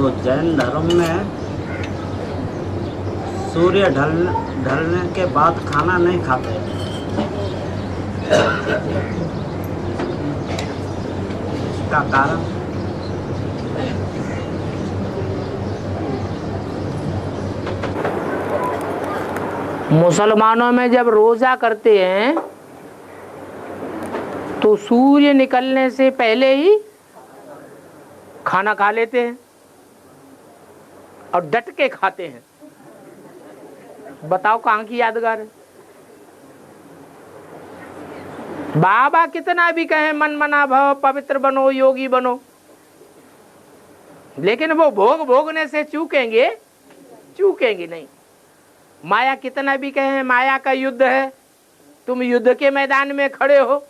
तो जैन धर्म में सूर्य ढलने के बाद खाना नहीं खाते। इसका कारण मुसलमानों में जब रोजा करते हैं तो सूर्य निकलने से पहले ही खाना खा लेते हैं और डट के खाते हैं। बताओ कहाँ की यादगार है। बाबा कितना भी कहें मन मना भव, पवित्र बनो, योगी बनो, लेकिन वो भोग भोगने से चूकेंगे नहीं। माया कितना भी कहें माया का युद्ध है, तुम युद्ध के मैदान में खड़े हो,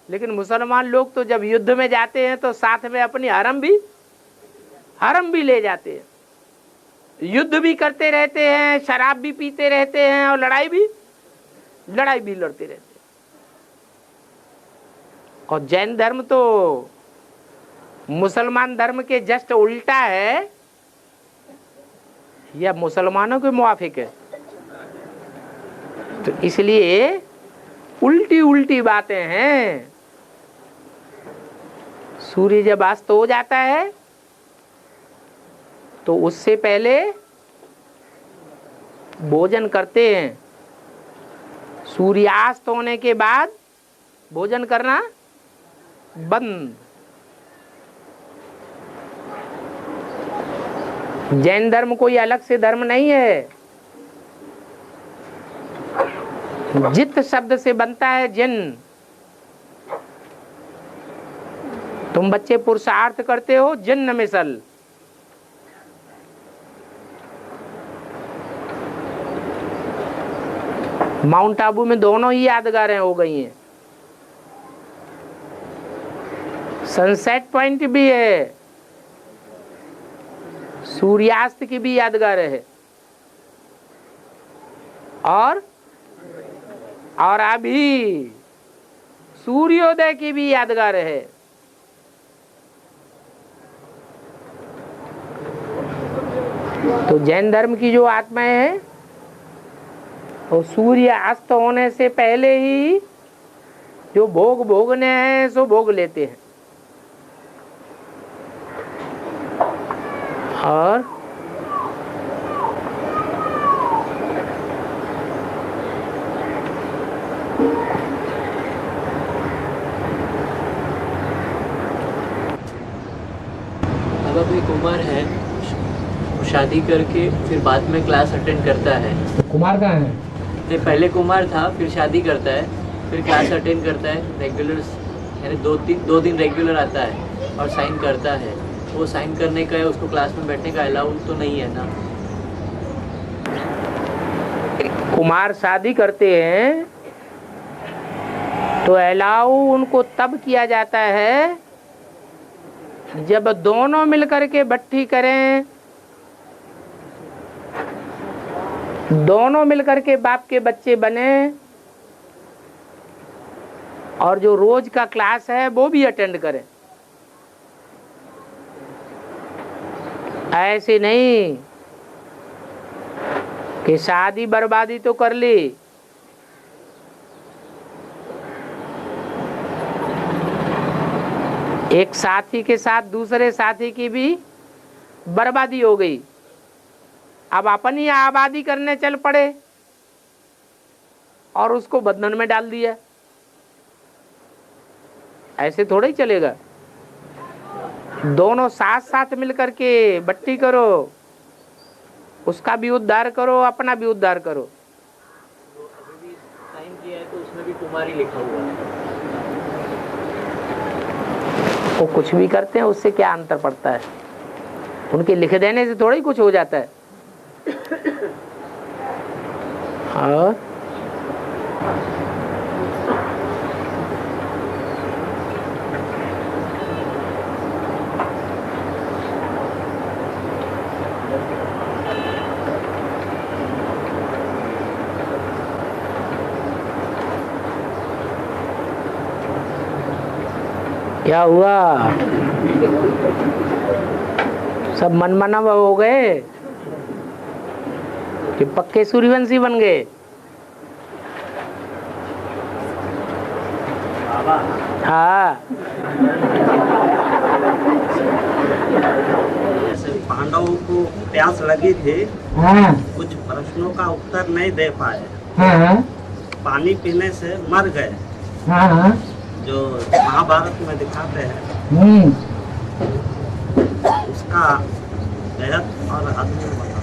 लेकिन मुसलमान लोग तो जब युद्ध में जाते हैं तो साथ में अपनी हरम भी ले जाते हैं, युद्ध भी करते रहते हैं, शराब भी पीते रहते हैं और लड़ाई भी लड़ते रहते हैं। और जैन धर्म तो मुसलमान धर्म के जस्ट उल्टा है, या मुसलमानों के मुआफिक है। तो इसलिए उल्टी बातें हैं। सूर्य जब अस्त हो जाता है तो उससे पहले भोजन करते हैं, सूर्यास्त होने के बाद भोजन करना बंद। जैन धर्म कोई अलग से धर्म नहीं है। जित शब्द से बनता है जिन। तुम बच्चे पुरुषार्थ करते हो जिन्न मिसल। माउंट आबू में दोनों ही यादगारें हो गई हैं। सनसेट पॉइंट भी है, सूर्यास्त की भी यादगार है, और अभी सूर्योदय की भी यादगार है। तो जैन धर्म की जो आत्माएं हैं वो सूर्य अस्त होने से पहले ही जो भोग भोगने हैं सो भोग लेते हैं। और अगर कोई कुमार है, शादी करके फिर बाद में क्लास अटेंड करता है। कुमार कहाँ है? नहीं, पहले कुमार था, फिर शादी करता है, फिर क्लास अटेंड करता है रेगुलर, यानी दो दिन रेगुलर आता है और साइन करता है। वो साइन करने का है, उसको क्लास में बैठने का अलाउड तो नहीं है ना। कुमार शादी करते हैं तो अलाउ उनको तब किया जाता है जब दोनों मिलकर के भट्ठी करें, दोनों मिलकर के बाप के बच्चे बने और जो रोज का क्लास है वो भी अटेंड करें। ऐसे नहीं कि शादी बर्बादी तो कर ली, एक साथी के साथ दूसरे साथी की भी बर्बादी हो गई, अब अपनी आबादी करने चल पड़े और उसको बंधन में डाल दिया। ऐसे थोड़ा ही चलेगा। दोनों साथ साथ मिलकर के भट्टी करो, उसका भी उद्धार करो, अपना भी उद्धार करो। तो अभी भी साइन किया है तो उसमें भी कुमारी लिखा हुआ है। वो कुछ भी करते हैं, उससे क्या अंतर पड़ता है? उनके लिख देने से थोड़ा ही कुछ हो जाता है। और क्या हुआ? सब मनमना हो गए कि पक्के सूर्यवंशी बन गए। हाँ, जैसे पांडवों को प्यास लगी थी, हाँ कुछ प्रश्नों का उत्तर नहीं दे पाए, हाँ पानी पीने से मर गए, हाँ जो महाभारत में दिखाते हैं, उसका बेहद और अद्भुत बता।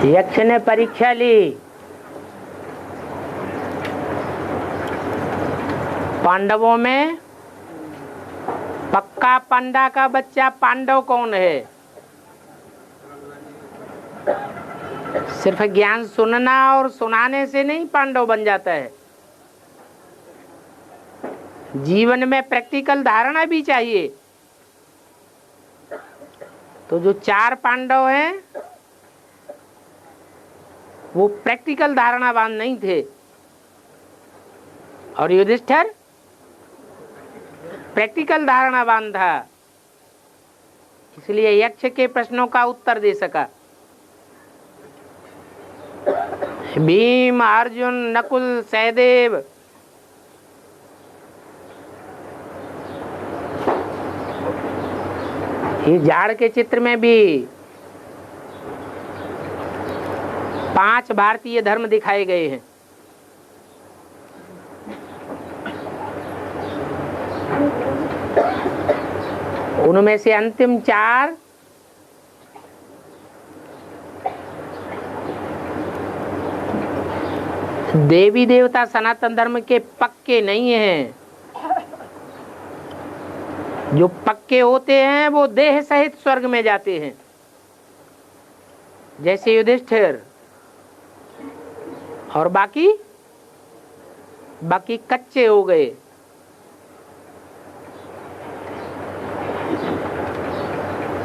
यक्ष ने परीक्षा ली, पांडवों में पक्का पांडा का बच्चा पांडव कौन है। सिर्फ ज्ञान सुनना और सुनाने से नहीं पांडव बन जाता है, जीवन में प्रैक्टिकल धारणा भी चाहिए। तो जो 4 पांडव हैं वो प्रैक्टिकल धारणावान नहीं थे, और युधिष्ठिर प्रैक्टिकल धारणावान था, इसलिए यक्ष के प्रश्नों का उत्तर दे सका। भीम, अर्जुन, नकुल, सहदेव इस झाड़ के चित्र में भी 5 भारतीय धर्म दिखाए गए हैं। उनमें से अंतिम 4 देवी देवता सनातन धर्म के पक्के नहीं हैं। जो पक्के होते हैं वो देह सहित स्वर्ग में जाते हैं, जैसे युधिष्ठिर, और बाकी कच्चे हो गए।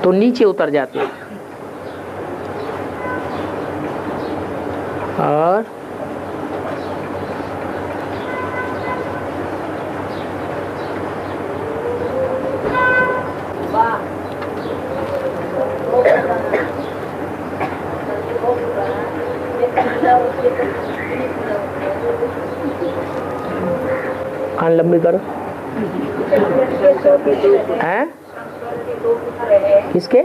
तो नीचे उतर जाते हैं। और कान लंबी करो। हैं? किसके?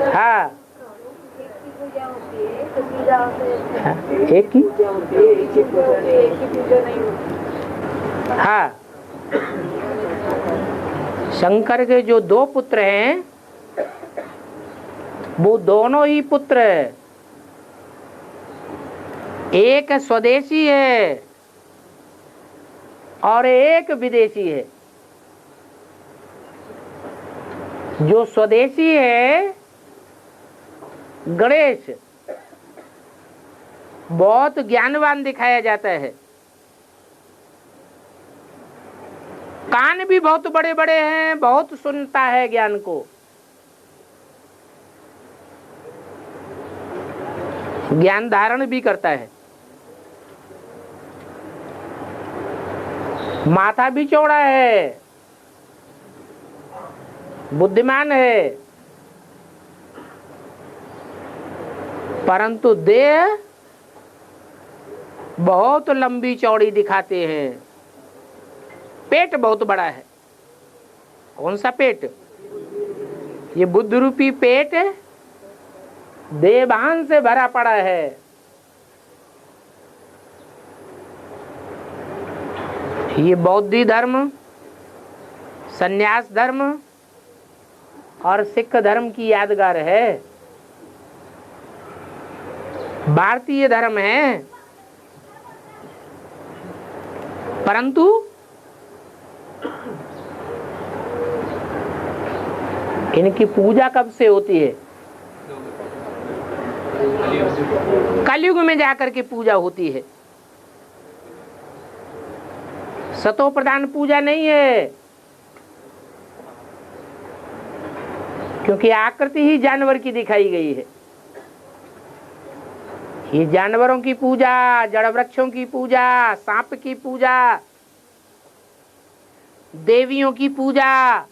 हाँ, हाँ, एक की। हाँ, शंकर के जो 2 पुत्र हैं वो दोनों ही पुत्र है। एक स्वदेशी है और एक विदेशी है। जो स्वदेशी है गणेश बहुत ज्ञानवान दिखाया जाता है, कान भी बहुत बड़े बड़े हैं, बहुत सुनता है ज्ञान को, ज्ञान धारण भी करता है। माथा भी चौड़ा है, बुद्धिमान है, परंतु देह बहुत लंबी चौड़ी दिखाते हैं। पेट बहुत बड़ा है। कौन सा पेट? ये बुद्ध रूपी पेट देवान से भरा पड़ा है। ये बौद्धी धर्म, संन्यास धर्म और सिख धर्म की यादगार है। भारतीय धर्म है, परंतु इनकी पूजा कब से होती है? कलयुग में जाकर के पूजा होती है। सतो प्रधान पूजा नहीं है, क्योंकि आकृति ही जानवर की दिखाई गई है। ये जानवरों की पूजा, जड़ वृक्षों की पूजा, सांप की पूजा, देवियों की पूजा,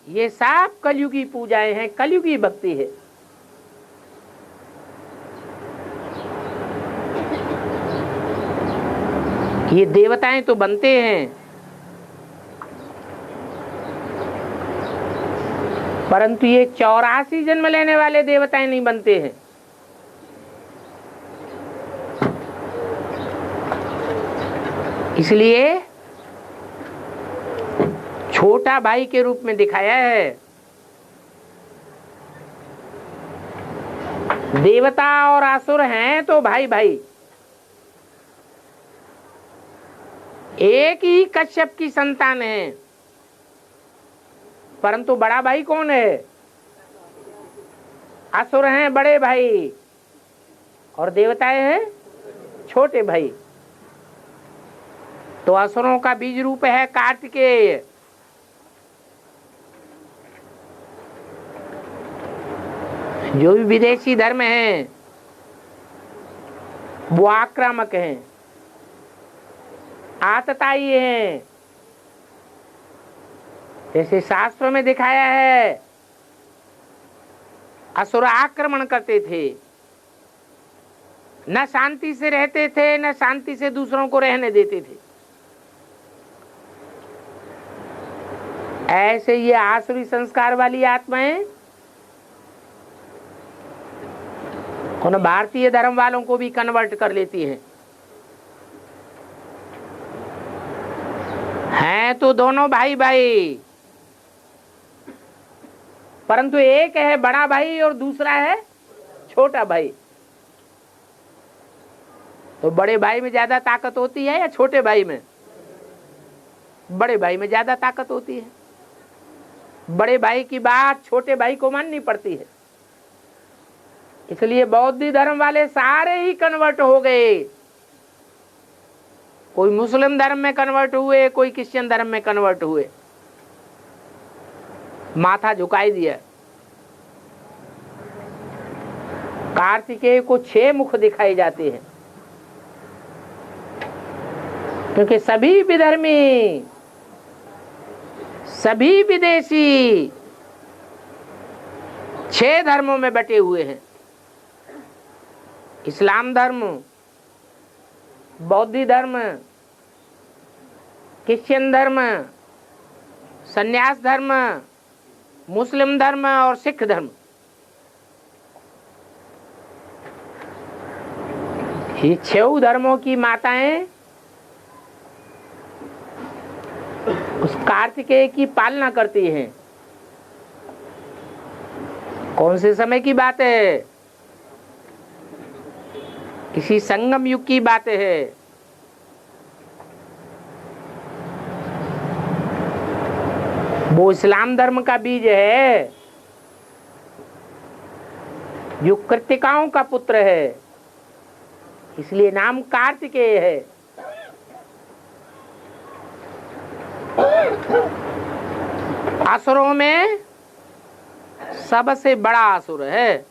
ये सब कलयुगी पूजाएं हैं, कलयुगी भक्ति है। ये देवताएं तो बनते हैं, परंतु ये 84 जन्म लेने वाले देवताएं नहीं बनते हैं। इसलिए छोटा भाई के रूप में दिखाया है। देवता और असुर हैं तो भाई भाई, एक ही कश्यप की संतान है, परंतु बड़ा भाई कौन है? असुर हैं बड़े भाई और देवताएं हैं छोटे भाई। तो असुरों का बीज रूप है कार्तिकेय। जो भी विदेशी धर्म हैं वो आक्रामक हैं, आतताई हैं। जैसे शास्त्रों में दिखाया है, असुर आक्रमण करते थे, न शांति से रहते थे, न शांति से दूसरों को रहने देते थे। ऐसे ये आसुरी संस्कार वाली आत्माएं उन भारतीय धर्म वालों को भी कन्वर्ट कर लेती हैं। हैं तो दोनों भाई भाई, परंतु एक है बड़ा भाई और दूसरा है छोटा भाई। तो बड़े भाई में ज्यादा ताकत होती है या छोटे भाई में? बड़े भाई में ज्यादा ताकत होती है। बड़े भाई की बात छोटे भाई को माननी पड़ती है। इसलिए बौद्ध धर्म वाले सारे ही कन्वर्ट हो गए। कोई मुस्लिम धर्म में कन्वर्ट हुए, कोई क्रिश्चियन धर्म में कन्वर्ट हुए, माथा झुकाई दिया। कार्तिकेय को 6 मुख दिखाए जाते हैं, क्योंकि सभी विधर्मी, सभी विदेशी 6 धर्मों में बटे हुए हैं। इस्लाम धर्म, बौद्ध धर्म, क्रिश्चियन धर्म, संन्यास धर्म, मुस्लिम धर्म और सिख धर्म। ये 6 धर्मों की माताएं उस कार्तिकेय की पालना करती हैं। कौन से समय की बात है? किसी संगम युग की बात है। वो इस्लाम धर्म का बीज है, जो कृतिकाओं का पुत्र है, इसलिए नाम कार्तिकेय है। असुरों में सबसे बड़ा असुर है।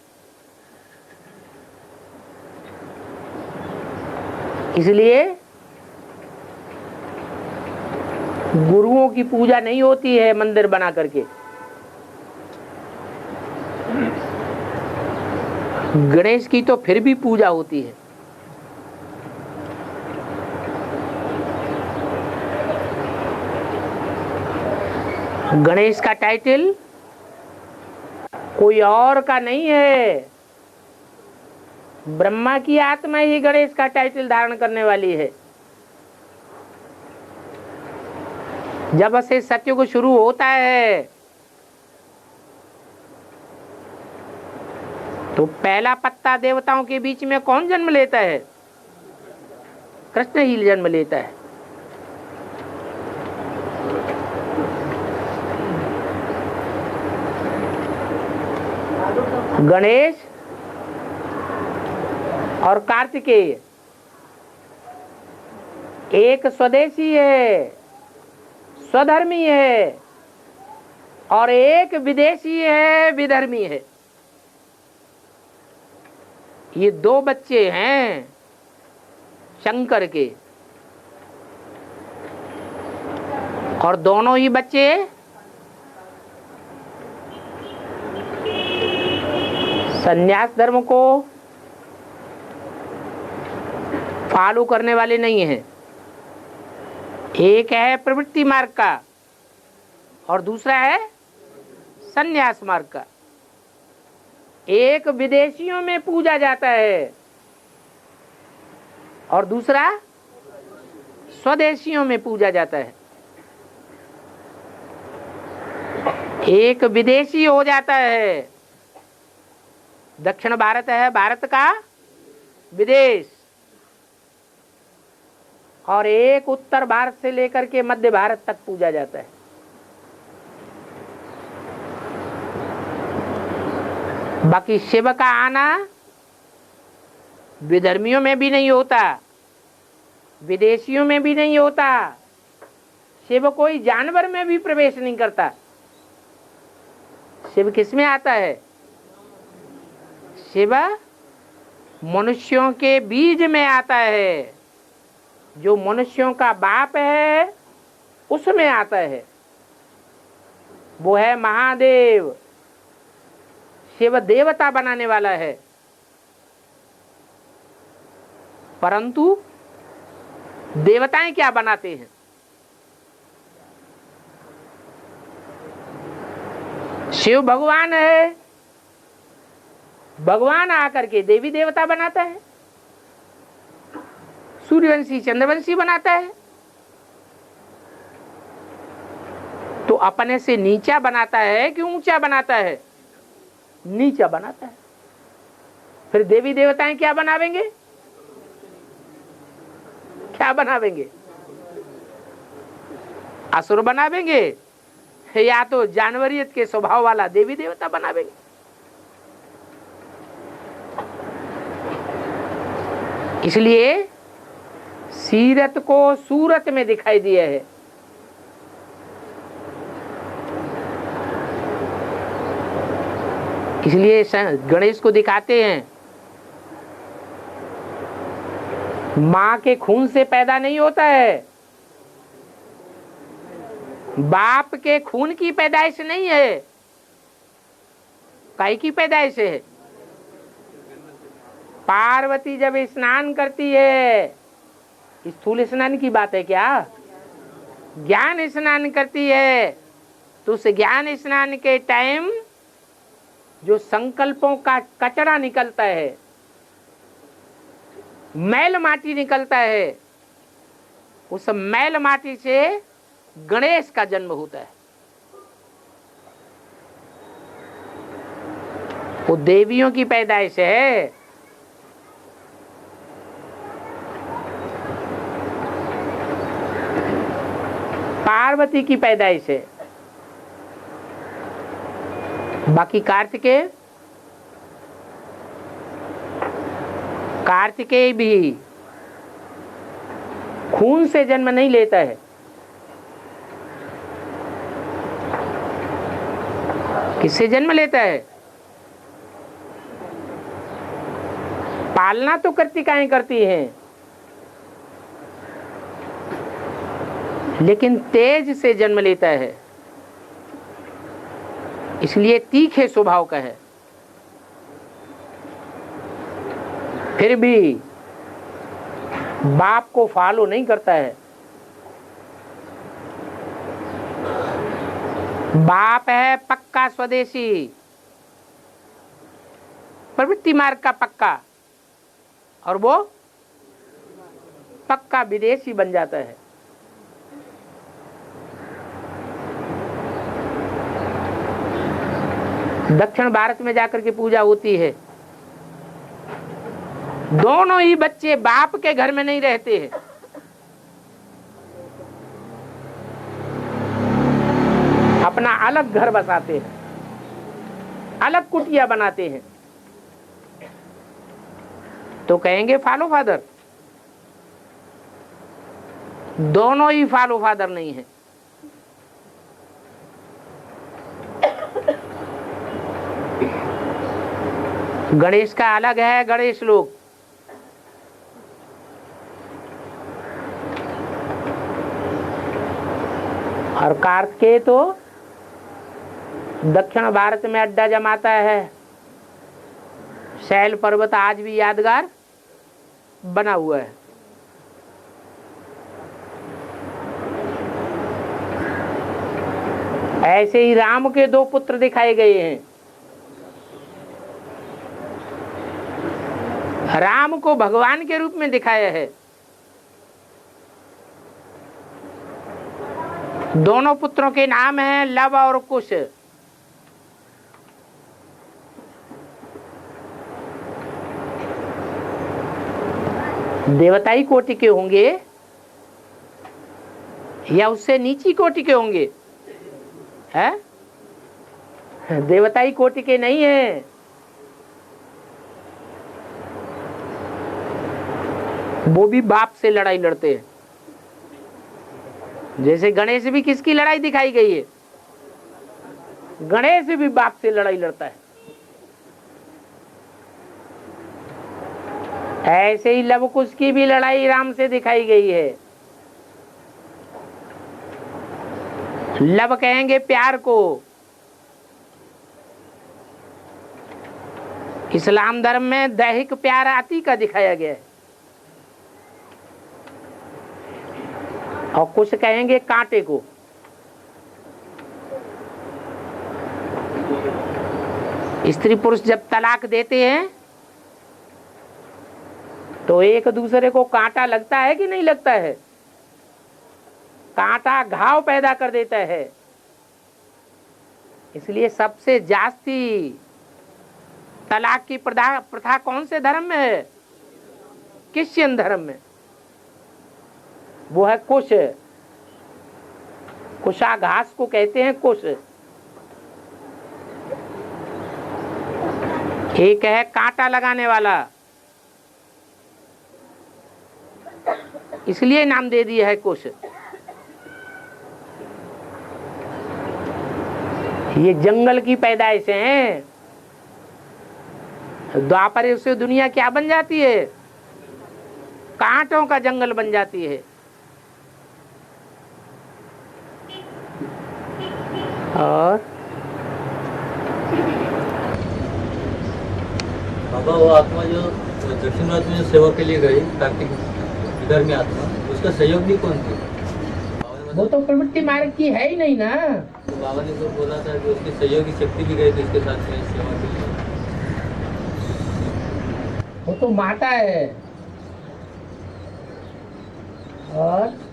इसलिए गुरुओं की पूजा नहीं होती है मंदिर बना करके। गणेश की तो फिर भी पूजा होती है। गणेश का टाइटल कोई और का नहीं है, ब्रह्मा की आत्मा ही गणेश का टाइटल धारण करने वाली है। जब से सत्युग शुरू होता है तो पहला पत्ता देवताओं के बीच में कौन जन्म लेता है? कृष्ण ही जन्म लेता है। गणेश और कार्तिकेय एक स्वदेशी है, स्वधर्मी है, और एक विदेशी है, विधर्मी है। ये 2 बच्चे हैं शंकर के, और दोनों ही बच्चे संन्यास धर्म को फॉलो करने वाले नहीं हैं। एक है प्रवृत्ति मार्ग का और दूसरा है संन्यास मार्ग का। एक विदेशियों में पूजा जाता है और दूसरा स्वदेशियों में पूजा जाता है। एक विदेशी हो जाता है, दक्षिण भारत है भारत का विदेश, और एक उत्तर भारत से लेकर के मध्य भारत तक पूजा जाता है। बाकी शिव का आना विधर्मियों में भी नहीं होता, विदेशियों में भी नहीं होता। शिव कोई जानवर में भी प्रवेश नहीं करता। शिव किस में आता है? शिव मनुष्यों के बीज में आता है। जो मनुष्यों का बाप है उसमें आता है, वो है महादेव। शिव देवता बनाने वाला है, परंतु देवताएं क्या बनाते हैं? शिव भगवान है, भगवान आकर के देवी देवता बनाता है, सूर्यवंशी चंद्रवंशी बनाता है। तो अपने से नीचा बनाता है कि ऊंचा बनाता है? नीचा बनाता है। फिर देवी देवताएं क्या बनावेंगे? क्या बनावेंगे? असुर बनावेंगे या तो जानवरियत के स्वभाव वाला देवी देवता बनावेंगे। इसलिए सीरत को सूरत में दिखाई दिया है। इसलिए गणेश को दिखाते हैं, मां के खून से पैदा नहीं होता है, बाप के खून की पैदाइश नहीं है। काहे की पैदाइश है? पार्वती जब स्नान करती है, स्थूल स्नान की बात है क्या? ज्ञान स्नान करती है, तो उस ज्ञान स्नान के टाइम जो संकल्पों का कचरा निकलता है, मैल माटी निकलता है, उस मैल माटी से गणेश का जन्म होता है। वो देवियों की पैदाइश है। पार्वती की पैदाइश है। बाकी कार्तिकेय भी खून से जन्म नहीं लेता है। किससे जन्म लेता है? पालना तो कृतिकाएं करती हैं, लेकिन तेज से जन्म लेता है, इसलिए तीखे स्वभाव का है। फिर भी बाप को फॉलो नहीं करता है। बाप है पक्का स्वदेशी, प्रवृत्ति मार्ग का पक्का, और वो पक्का विदेशी बन जाता है। दक्षिण भारत में जाकर के पूजा होती है। दोनों ही बच्चे बाप के घर में नहीं रहते हैं, अपना अलग घर बसाते हैं, अलग कुटिया बनाते हैं। तो कहेंगे फॉलो फादर। दोनों ही फॉलो फादर नहीं है। गणेश का अलग है गणेश लोक, और कार्तिकेय तो दक्षिण भारत में अड्डा जमाता है। शैल पर्वत आज भी यादगार बना हुआ है। ऐसे ही राम के दो पुत्र दिखाए गए हैं। राम को भगवान के रूप में दिखाया है। दोनों पुत्रों के नाम हैं लव और कुश। देवताई कोटि के होंगे या उससे नीची कोटि के होंगे? है देवताई कोटि के नहीं है। वो भी बाप से लड़ाई लड़ते हैं। जैसे गणेश भी किसकी लड़ाई दिखाई गई है? गणेश भी बाप से लड़ाई लड़ता है। ऐसे ही लव कुश की भी लड़ाई राम से दिखाई गई है। लव कहेंगे प्यार को। इस्लाम धर्म में दैहिक प्यार आती का दिखाया गया है। और कुछ कहेंगे कांटे को। स्त्री पुरुष जब तलाक देते हैं तो एक दूसरे को कांटा लगता है कि नहीं लगता है? कांटा घाव पैदा कर देता है। इसलिए सबसे जास्ती तलाक की प्रथा कौन से धर्म में है? क्रिश्चियन धर्म में। वो है कुश। कुशा घास को कहते हैं कुश। एक है कांटा लगाने वाला, इसलिए नाम दे दिया है कुश। ये जंगल की पैदाइश हैं। द्वापर से दुनिया क्या बन जाती है? कांटों का जंगल बन जाती है। और बाबा वो आत्मा जो दक्षिण भारत में जो सेवा के लिए गई, कार्तिक इधर में आत्मा, उसका सहयोगी कौन थी? वो तो प्रवृत्ति मार्ग की है ही नहीं ना। तो बाबा ने तो बोला था कि उसकी सहयोगी शक्ति भी गई थी उसके साथ में सेवा के लिए। वो तो माता है। और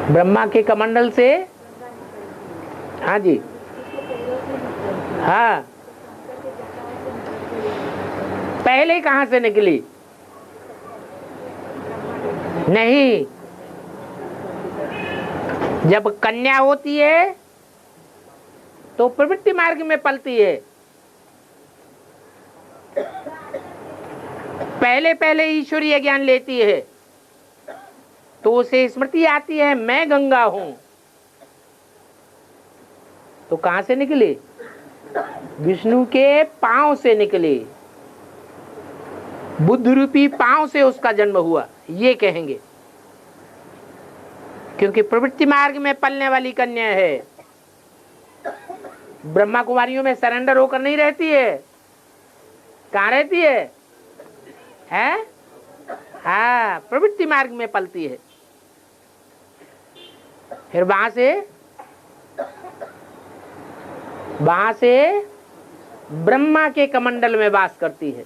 ब्रह्मा के कमंडल से, हाँ जी, हाँ, पहले कहां से निकली? नहीं, जब कन्या होती है तो प्रवृत्ति मार्ग में पलती है। पहले पहले ईश्वरीय ज्ञान लेती है तो उसे स्मृति आती है मैं गंगा हूं। तो कहां से निकली? विष्णु के पांव से निकली। बुद्ध रूपी पांव से उसका जन्म हुआ, ये कहेंगे। क्योंकि प्रवृत्ति मार्ग में पलने वाली कन्या है। ब्रह्मा कुमारियों में सरेंडर होकर नहीं रहती है। कहां रहती है? हाँ, प्रवृत्ति मार्ग में पलती है। फिर वहां से ब्रह्मा के कमंडल में वास करती है।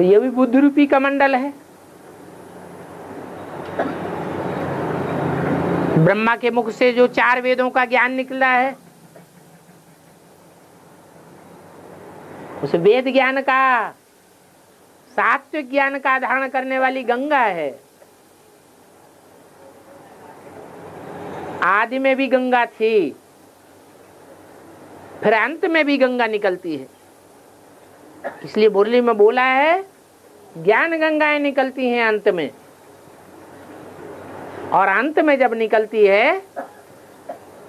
ये भी बुद्ध रूपी कमंडल है। ब्रह्मा के मुख से जो 4 वेदों का ज्ञान निकला है, उस वेद ज्ञान का, सात्विक ज्ञान का धारण करने वाली गंगा है। आदि में भी गंगा थी, फिर अंत में भी गंगा निकलती है। इसलिए मुरली में बोला है ज्ञान गंगाएं निकलती हैं अंत में। और अंत में जब निकलती है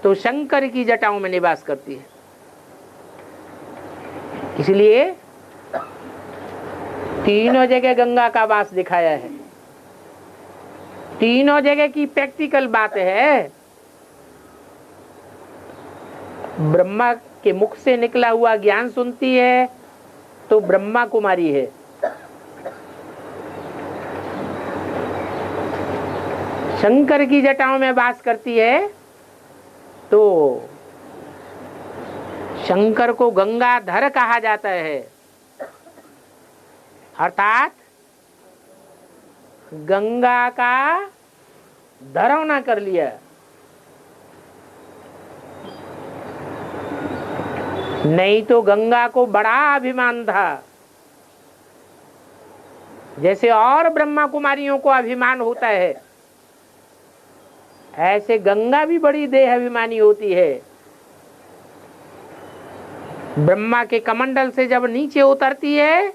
तो शंकर की जटाओं में निवास करती है। इसलिए तीनों जगह गंगा का वास दिखाया है, तीनों जगह की प्रैक्टिकल बात है। ब्रह्मा के मुख से निकला हुआ ज्ञान सुनती है तो ब्रह्मा कुमारी है। शंकर की जटाओं में वास करती है तो शंकर को गंगाधर कहा जाता है, अर्थात गंगा का धरवना कर लिया। नहीं तो गंगा को बड़ा अभिमान था, जैसे और ब्रह्मा कुमारियों को अभिमान होता है, ऐसे गंगा भी बड़ी देह अभिमानी होती है। ब्रह्मा के कमंडल से जब नीचे उतरती है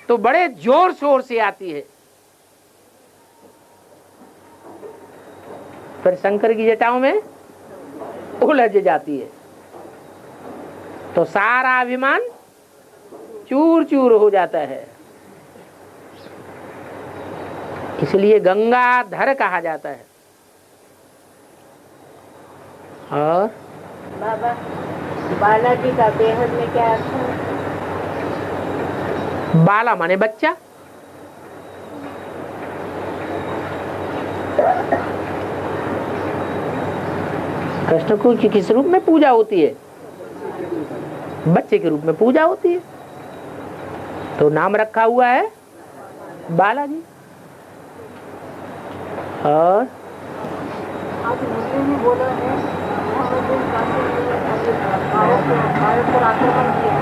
तो बड़े जोर शोर से आती है, फिर शंकर की जटाओं में उलझ जाती है तो सारा अभिमान चूर चूर हो जाता है। इसलिए गंगाधर कहा जाता है। और बाबा बालाजी का बेहद में क्या अर्थ है? बाला माने बच्चा, कृष्ण को किस रूप में पूजा होती है? बच्चे के रूप में पूजा होती है, तो नाम रखा हुआ है बालाजी। और आज मुझे भी बोला है भारत पर आक्रमण किया।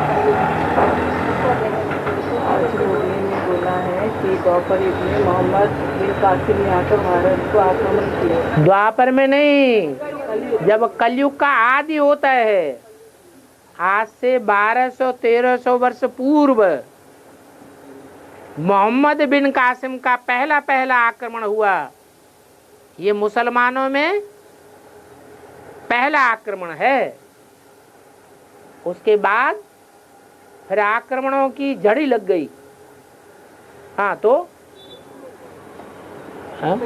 बोला है कि द्वापर युग में मोहम्मद बिन कासिम ने आकर भारत को आक्रमण किया। द्वापर में नहीं, जब कलयुग का आदि होता है, आज से 1200-1300 वर्ष पूर्व मोहम्मद बिन कासिम का पहला आक्रमण हुआ। ये मुसलमानों में पहला आक्रमण है। उसके बाद फिर आक्रमणों की झड़ी लग गई। हाँ तो हाँ?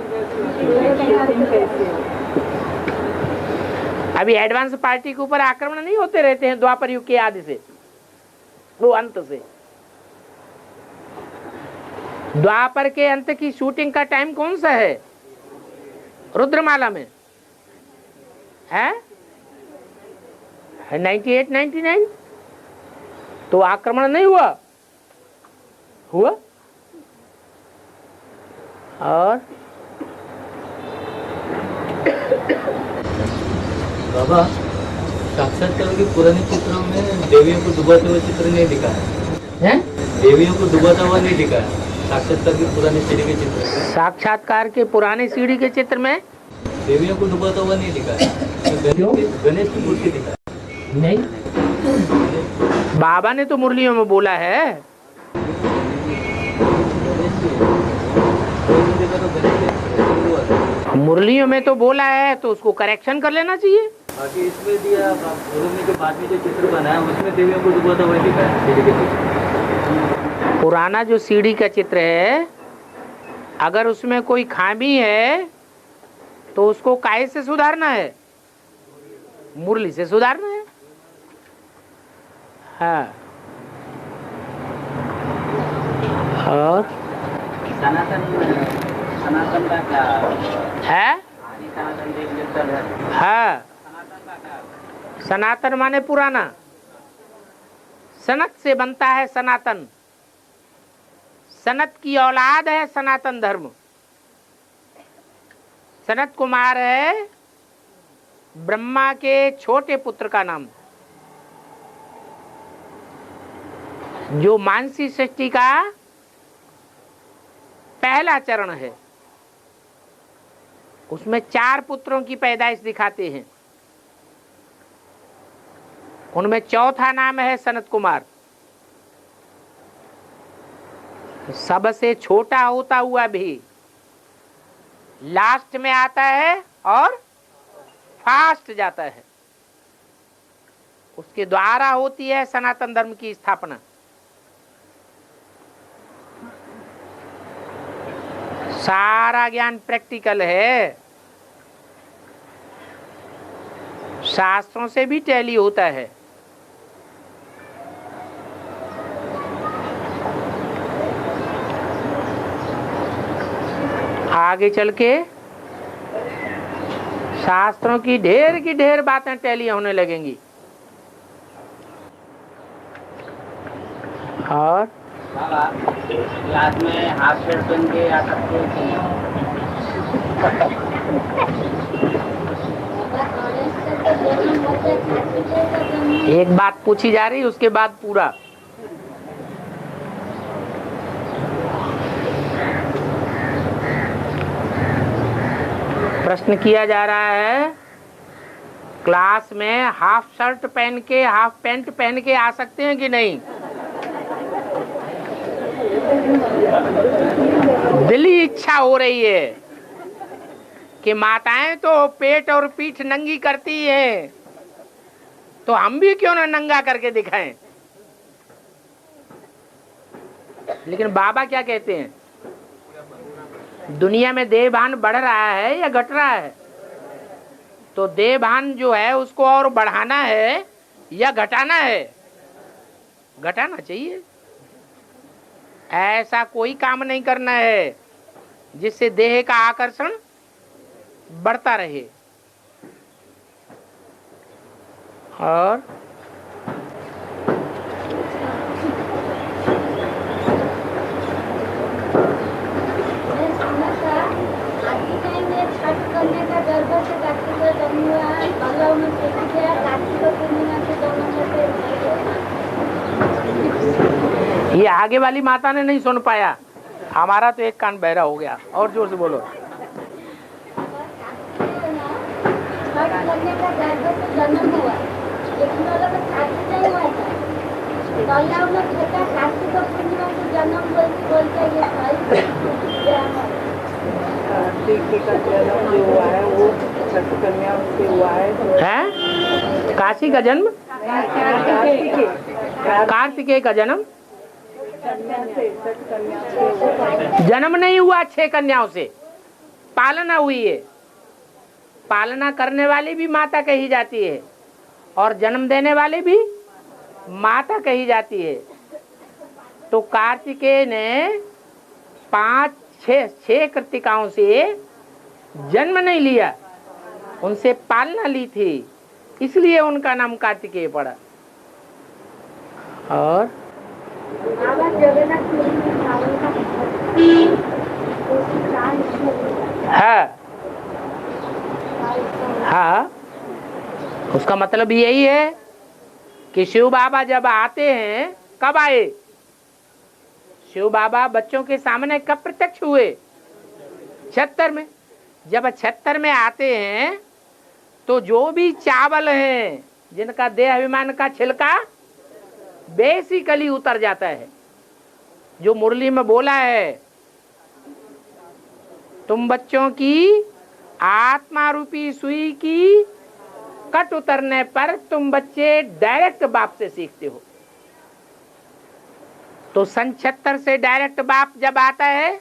अभी एडवांस पार्टी के ऊपर आक्रमण नहीं होते रहते हैं द्वापर युग के आदि से, वो अंत से। द्वापर के अंत की शूटिंग का टाइम कौन सा है? रुद्रमाला में है 98-99। तो आक्रमण नहीं हुआ? हुआ। और बाबा साक्षात्कार के पुराने चित्रों में देवियों को डुबाते हुए चित्र नहीं दिखा है? देवियों को डुबाता हुआ नहीं दिखा है साक्षात्कार के पुराने सीढ़ी के चित्र में। साक्षात्कार के पुराने सीढ़ी के चित्र में देवियों को डुबाता हुआ नहीं दिखा है। गणेश की मूर्ति दिखा है। नहीं, बाबा ने तो मुरलियों में बोला है। मुरलियों में तो बोला है तो उसको करेक्शन कर लेना चाहिए। बाकी इसमें दिया गुरु ने जो बाद में जो चित्र बनाया उसमें देवियों को डुबाता हुआ दिखा है सीढ़ी के चित्र। पुराना जो सीढ़ी का चित्र है, अगर उसमें कोई खामी है तो उसको काहे से सुधारना है? मुरली से सुधारना है। हाँ। और सनातन का क्या है? सनातन देव हाँ, सनातन माने पुराना। सनत से बनता है सनातन। सनत की औलाद है सनातन धर्म। सनत कुमार है ब्रह्मा के छोटे पुत्र का नाम, जो मानसी सृष्टि का पहला चरण है। उसमें 4 पुत्रों की पैदाइश दिखाते हैं। उनमें चौथा नाम है सनत कुमार। सबसे छोटा होता हुआ भी लास्ट में आता है और फास्ट जाता है। उसके द्वारा होती है सनातन धर्म की स्थापना। सारा ज्ञान प्रैक्टिकल है, शास्त्रों से भी टैली होता है। आगे चल के शास्त्रों की ढेर बातें टैली होने लगेंगी। और क्लास में हाफ शर्ट पहन के आ सकते हैं। एक बात पूछी जा रही, उसके बाद पूरा। प्रश्न किया जा रहा है, क्लास में हाफ शर्ट पहन के हाफ पैंट पहन के आ सकते हैं कि नहीं? दिली इच्छा हो रही है कि माताएं तो पेट और पीठ नंगी करती हैं, तो हम भी क्यों ना नंगा करके दिखाएं। लेकिन बाबा क्या कहते हैं, दुनिया में देहभान बढ़ रहा है या घट रहा है? तो देहभान जो है उसको और बढ़ाना है या घटाना है? घटाना चाहिए। ऐसा कोई काम नहीं करना है जिससे देह का आकर्षण बढ़ता रहे। और ये आगे वाली माता ने नहीं सुन पाया, हमारा तो एक कान बहरा हो गया। और जोर से बोलो। कार्तिक का जन्म जो हुआ है वो छठ कन्या से हुआ है। काशी का जन्म, कार्तिकेय का जन्म जन्म नहीं हुआ 6 कन्याओं से, पालना हुई है। पालना करने वाली भी माता कही जाती है और जन्म देने वाले भी माता कही जाती है। तो कार्तिकेय ने 5-6 कृतिकाओं से जन्म नहीं लिया, उनसे पालना ली थी, इसलिए उनका नाम कार्तिकेय पड़ा। और हाँ, उसका मतलब यही है कि शिव बाबा जब आते हैं, कब आए? शिव बाबा बच्चों के सामने कब प्रत्यक्ष हुए? 76 में। जब 76 में आते हैं तो जो भी चावल हैं जिनका देह अभिमान का छिलका बेसिकली उतर जाता है। जो मुरली में बोला है, तुम बच्चों की आत्मा रूपी सुई की कट उतरने पर तुम बच्चे डायरेक्ट बाप से सीखते हो। तो सन 76 से डायरेक्ट बाप जब आता है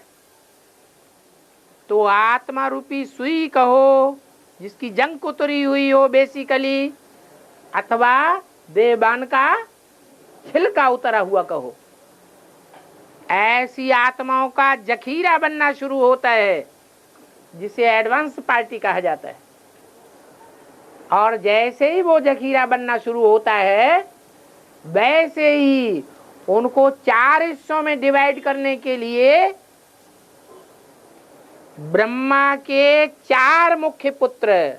तो आत्मा रूपी सुई कहो, जिसकी जंग उतरी हुई हो बेसिकली, अथवा देहबान का छिलका उतरा हुआ कहो, ऐसी आत्माओं का जखीरा बनना शुरू होता है, जिसे एडवांस पार्टी कहा जाता है। और जैसे ही वो जखीरा बनना शुरू होता है, वैसे ही उनको 4 हिस्सों में डिवाइड करने के लिए ब्रह्मा के 4 मुख्य पुत्र,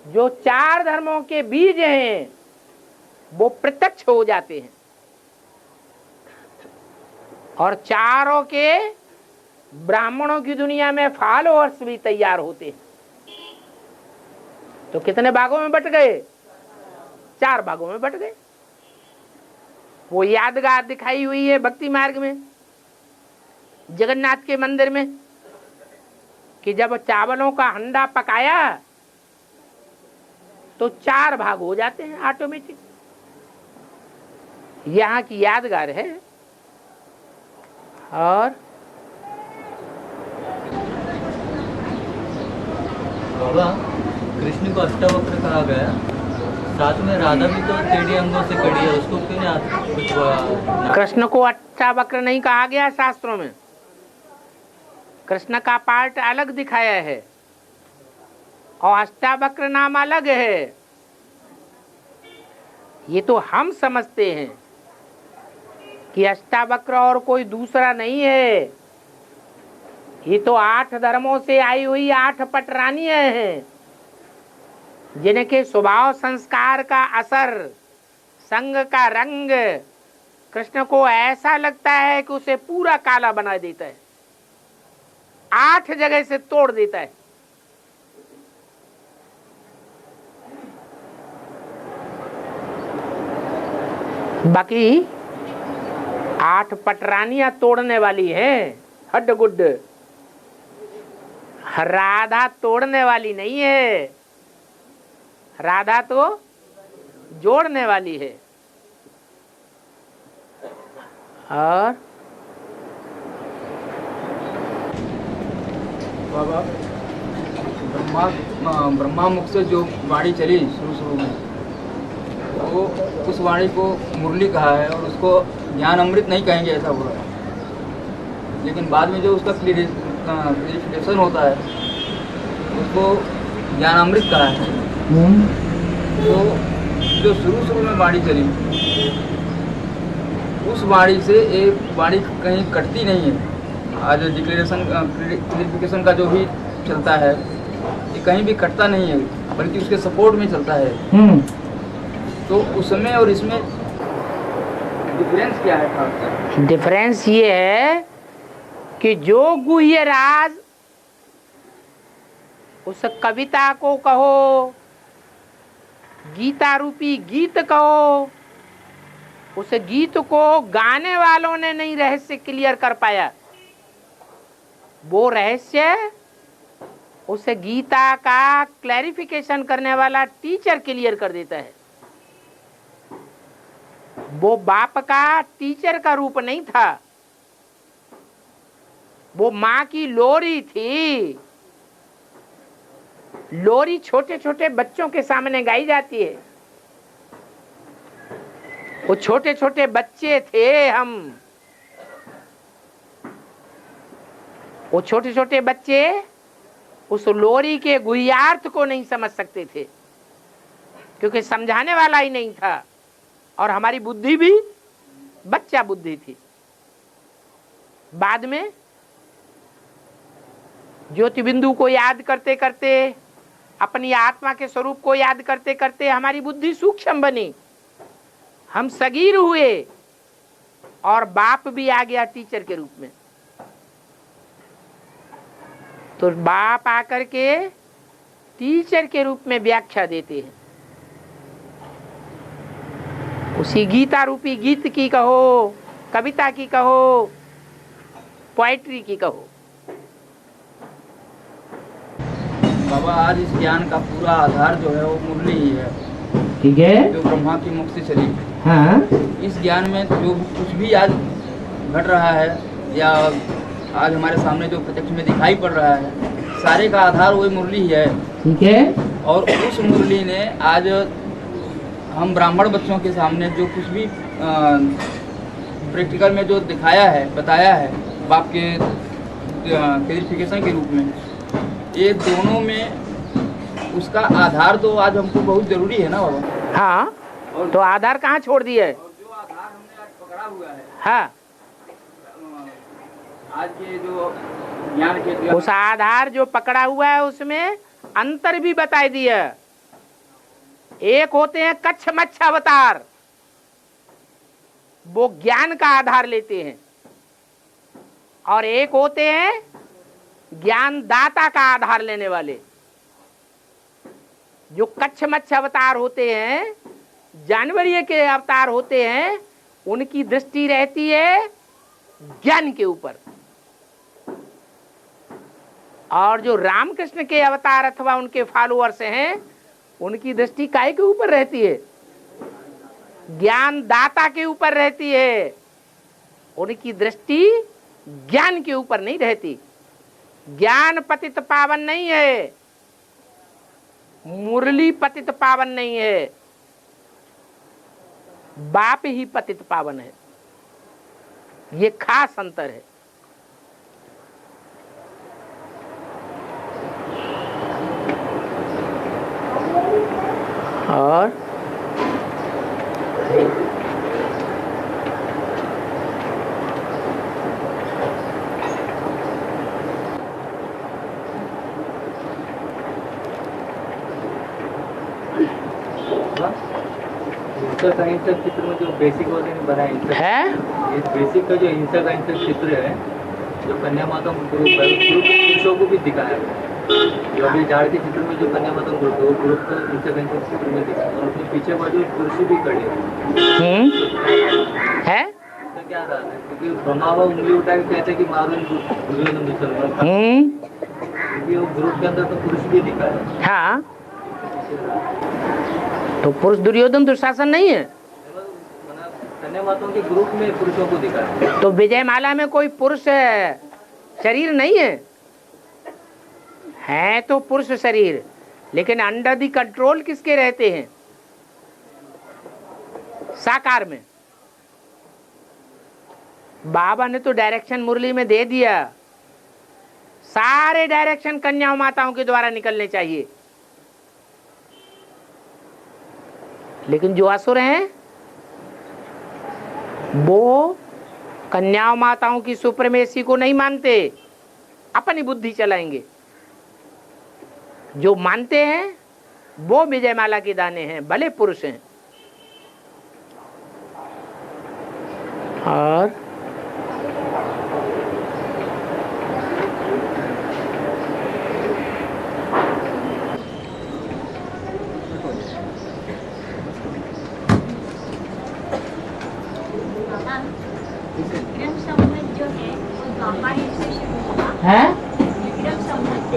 जो 4 धर्मों के बीज हैं, वो प्रत्यक्ष हो जाते हैं और चारों के ब्राह्मणों की दुनिया में फॉलोअर्स भी तैयार होते हैं। तो कितने भागों में बट गए? 4 भागों में बट गए। वो यादगार दिखाई हुई है भक्ति मार्ग में, जगन्नाथ के मंदिर में, कि जब चावलों का हंडा पकाया तो 4 भाग हो जाते हैं ऑटोमेटिक। यहाँ की यादगार है। और कृष्ण को अष्टावक्र कहा गया, साथ में राधा भी तो टेढ़े अंगों से खड़ी है, उसको क्यों नहीं कुछ कृष्ण को अष्टावक्र नहीं कहा गया शास्त्रों में। कृष्ण का पार्ट अलग दिखाया है और अष्टावक्र नाम अलग है। ये तो हम समझते हैं कि अष्टावक्र और कोई दूसरा नहीं है। ये तो 8 धर्मों से आई हुई 8 पटरानियां हैं, जिनके स्वभाव संस्कार का असर, संग का रंग कृष्ण को ऐसा लगता है कि उसे पूरा काला बना देता है, 8 जगह से तोड़ देता है। बाकी 8 पटरानियां तोड़ने वाली है, हड्ड-गुड्ड। राधा तोड़ने वाली नहीं है, राधा तो जोड़ने वाली है। और बाबा, ब्रह्मा मुख से जो वाणी चली शुरू में, वो उस वाणी को मुरली कहा है और उसको ज्ञान अमृत नहीं कहेंगे ऐसा बोला। लेकिन बाद में जो उसका क्लियरिफिकेशन होता है उसको ज्ञान अमृत कहा है। तो जो शुरू में वाणी चली, उस वाणी से एक वाणी कहीं कटती नहीं है। आज क्लियरिफिकेशन का जो भी चलता है ये कहीं भी कटता नहीं है, बल्कि उसके सपोर्ट में चलता है। तो उसमें और इसमें डिफरेंस क्या है? डिफरेंस ये है कि जो गुह्य राज उस कविता को कहो, गीता रूपी गीत कहो, उस गीत को गाने वालों ने नहीं रहस्य क्लियर कर पाया। वो रहस्य उस गीता का क्लैरिफिकेशन करने वाला टीचर क्लियर कर देता है। वो बाप का टीचर का रूप नहीं था, वो माँ की लोरी थी। लोरी छोटे छोटे बच्चों के सामने गाई जाती है। वो छोटे छोटे बच्चे थे हम, वो छोटे छोटे बच्चे उस लोरी के गुह्यार्थ को नहीं समझ सकते थे, क्योंकि समझाने वाला ही नहीं था। और हमारी बुद्धि भी बच्चा बुद्धि थी। बाद में ज्योति बिंदु को याद करते करते, अपनी आत्मा के स्वरूप को याद करते करते हमारी बुद्धि सूक्ष्म बनी, हम सगीर हुए और बाप भी आ गया टीचर के रूप में। तो बाप आकर के टीचर के रूप में व्याख्या देते हैं। उसी गीता रूपी गीत की कहो, कविता की कहो, पोएट्री की कहो। बाबा, आज इस ज्ञान का पूरा आधार जो है वो मुरली ही है, ठीक है, जो ब्रह्मा की मुख से चली। हाँ। इस ज्ञान में जो कुछ भी आज घट रहा है या आज हमारे सामने जो प्रत्यक्ष में दिखाई पड़ रहा है, सारे का आधार वही मुरली ही है, ठीक है। और उस मुरली ने आज हम ब्राह्मण बच्चों के सामने जो कुछ भी प्रैक्टिकल में जो दिखाया है, बताया है बाप के क्लैरिफिकेशन के रूप में, ये दोनों में उसका आधार तो आज हमको बहुत जरूरी है ना बाबा। हाँ, और तो आधार कहाँ छोड़ दिया है? और जो आधार हमने आज पकड़ा हुआ है, हाँ, आज के जो ज्ञान के, उस आधार जो पकड़ा हुआ है उसमें अंतर भी बताई दिया। एक होते हैं कच्छ मच्छ अवतार, वो ज्ञान का आधार लेते हैं, और एक होते हैं ज्ञान दाता का आधार लेने वाले। जो कच्छ मच्छ अवतार होते हैं, जानवरीय के अवतार होते हैं, उनकी दृष्टि रहती है ज्ञान के ऊपर। और जो रामकृष्ण के अवतार अथवा उनके फॉलोअर्स हैं, उनकी दृष्टि काय के ऊपर रहती है? ज्ञान दाता के ऊपर रहती है। उनकी दृष्टि ज्ञान के ऊपर नहीं रहती। ज्ञान पतित पावन नहीं है, मुरली पतित पावन नहीं है, बाप ही पतित पावन है। ये खास अंतर है। और हिंसा का हिंसक चित्र में जो बेसिक वाले ने बनाया है, इस बेसिक का जो हिंसा का हिंसक चित्र है, जो कन्या माता ग्रुप है, उस ग्रुप पुरुषों को भी दिखाया है। जो अभी झाड़ के चित्र में जो कन्या माता ग्रुप है, वो ग्रुप का हिंसा का हिंसक चित्र में दिखाया है। और उसके पीछे बाजू पुरुष भी खड़े है। तो क्या रहा है, क्योंकि ब्रह्मावा उंगली उठा के कहते कि मारो दुर्योधन मुसलमान, क्योंकि वो ग्रुप के अंदर तो पुरुष भी दिखा है। हाँ, तो पुरुष दुर्योधन दुशासन नहीं है। कन्या माताओं के ग्रुप में पुरुषों को दिखा है। तो विजय माला में कोई पुरुष शरीर नहीं है तो पुरुष शरीर, लेकिन अंडर दी कंट्रोल किसके रहते हैं? साकार में। बाबा ने तो डायरेक्शन मुरली में दे दिया, सारे डायरेक्शन कन्याओं माताओं के द्वारा निकलने चाहिए। लेकिन जो असुर हैं वो कन्याओं माताओं की सुप्रीमेसी को नहीं मानते, अपनी बुद्धि चलाएंगे। जो मानते हैं वो विजयमाला के दाने हैं, भले पुरुष हैं। और विक्रम संवत जो है वो द्वापर युग से शुरू हुआ। है विक्रम संवत,